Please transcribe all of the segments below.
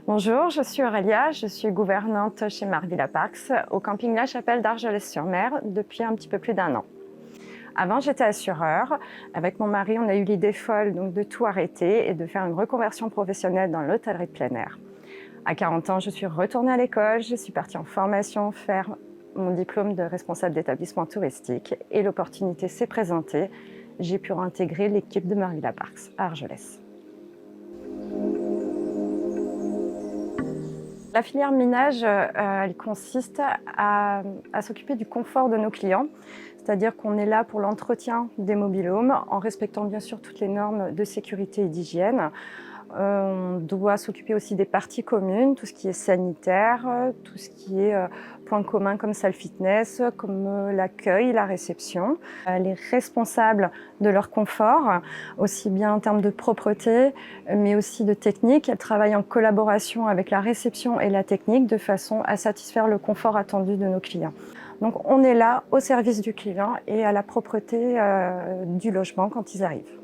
Bonjour, je suis Aurélia, je suis gouvernante chez Marvilla Parks au camping La Chapelle d'Argelès-sur-Mer depuis un petit peu plus d'1 an. Avant, j'étais assureur. Avec mon mari, on a eu l'idée folle de tout arrêter et de faire une reconversion professionnelle dans l'hôtellerie de plein air. À 40 ans, je suis retournée à l'école, je suis partie en formation faire mon diplôme de responsable d'établissement touristique et l'opportunité s'est présentée. J'ai pu intégrer l'équipe de Marvilla Parks à Argelès. La filière ménage, elle consiste à s'occuper du confort de nos clients, c'est-à-dire qu'on est là pour l'entretien des mobil-homes en respectant bien sûr toutes les normes de sécurité et d'hygiène. On doit s'occuper aussi des parties communes, tout ce qui est sanitaire, tout ce qui est points communs comme salle fitness, comme l'accueil, la réception. Les responsables de leur confort, aussi bien en termes de propreté, mais aussi de technique. Elles travaillent en collaboration avec la réception et la technique de façon à satisfaire le confort attendu de nos clients. Donc on est là au service du client et à la propreté du logement quand ils arrivent.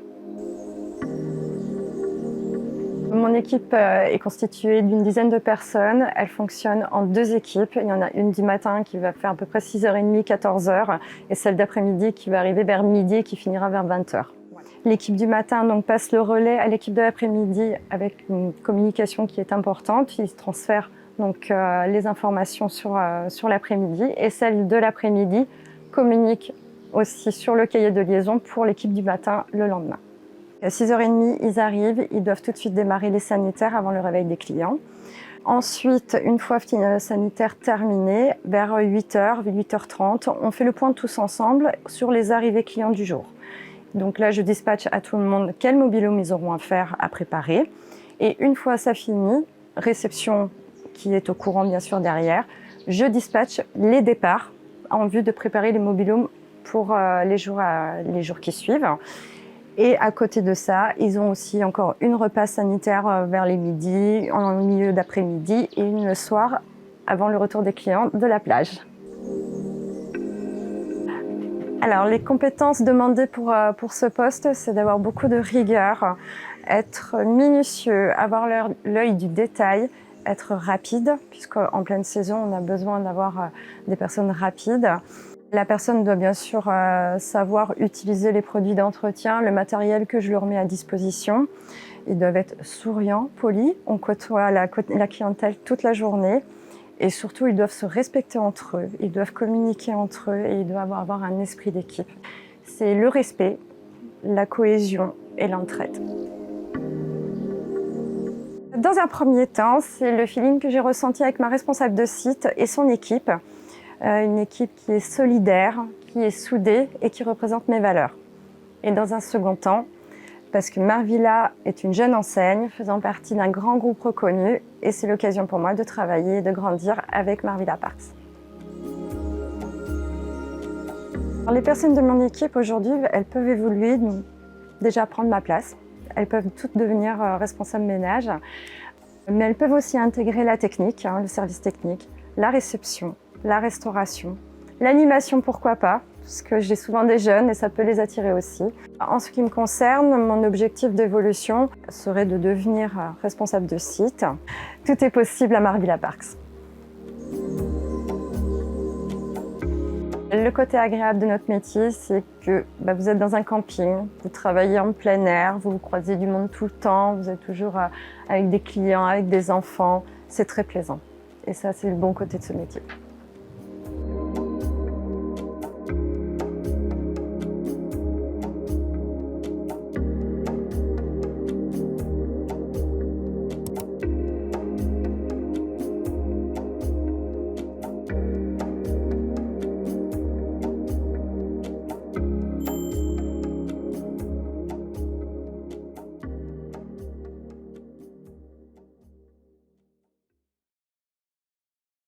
Mon équipe est constituée d'une dizaine de personnes. Elle fonctionne en 2 équipes. Il y en a une du matin qui va faire à peu près 6h30, 14h et celle d'après-midi qui va arriver vers midi et qui finira vers 20h. L'équipe du matin passe le relais à l'équipe de l'après-midi avec une communication qui est importante. Ils transfèrent les informations sur l'après-midi et celle de l'après-midi communique aussi sur le cahier de liaison pour l'équipe du matin le lendemain. À 6h30, ils arrivent, ils doivent tout de suite démarrer les sanitaires avant le réveil des clients. Ensuite, une fois le sanitaire terminé, vers 8h, 8h30, on fait le point tous ensemble sur les arrivées clients du jour. Donc là, je dispatche à tout le monde quel mobil-home ils auront à faire, à préparer. Et une fois ça fini, réception qui est au courant bien sûr derrière, je dispatche les départs en vue de préparer les mobil-homes pour les jours qui suivent. Et à côté de ça, ils ont aussi encore une repasse sanitaire vers les midis, en milieu d'après-midi et une le soir avant le retour des clients de la plage. Alors les compétences demandées pour ce poste, c'est d'avoir beaucoup de rigueur, être minutieux, avoir l'œil du détail, être rapide, puisqu'en pleine saison, on a besoin d'avoir des personnes rapides. La personne doit bien sûr savoir utiliser les produits d'entretien, le matériel que je leur mets à disposition. Ils doivent être souriants, polis. On côtoie la clientèle toute la journée. Et surtout, ils doivent se respecter entre eux. Ils doivent communiquer entre eux et ils doivent avoir un esprit d'équipe. C'est le respect, la cohésion et l'entraide. Dans un premier temps, c'est le feeling que j'ai ressenti avec ma responsable de site et son équipe. Une équipe qui est solidaire, qui est soudée et qui représente mes valeurs. Et dans un second temps, parce que Marvilla est une jeune enseigne faisant partie d'un grand groupe reconnu et c'est l'occasion pour moi de travailler et de grandir avec Marvilla Parks. Alors, les personnes de mon équipe aujourd'hui, elles peuvent évoluer, donc déjà prendre ma place. Elles peuvent toutes devenir responsables ménage, mais elles peuvent aussi intégrer la technique, le service technique, la réception, la restauration, l'animation pourquoi pas, parce que j'ai souvent des jeunes et ça peut les attirer aussi. En ce qui me concerne, mon objectif d'évolution serait de devenir responsable de site. Tout est possible à Marvilla Parks. Le côté agréable de notre métier, c'est que vous êtes dans un camping, vous travaillez en plein air, vous croisez du monde tout le temps, vous êtes toujours avec des clients, avec des enfants. C'est très plaisant. Et ça, c'est le bon côté de ce métier.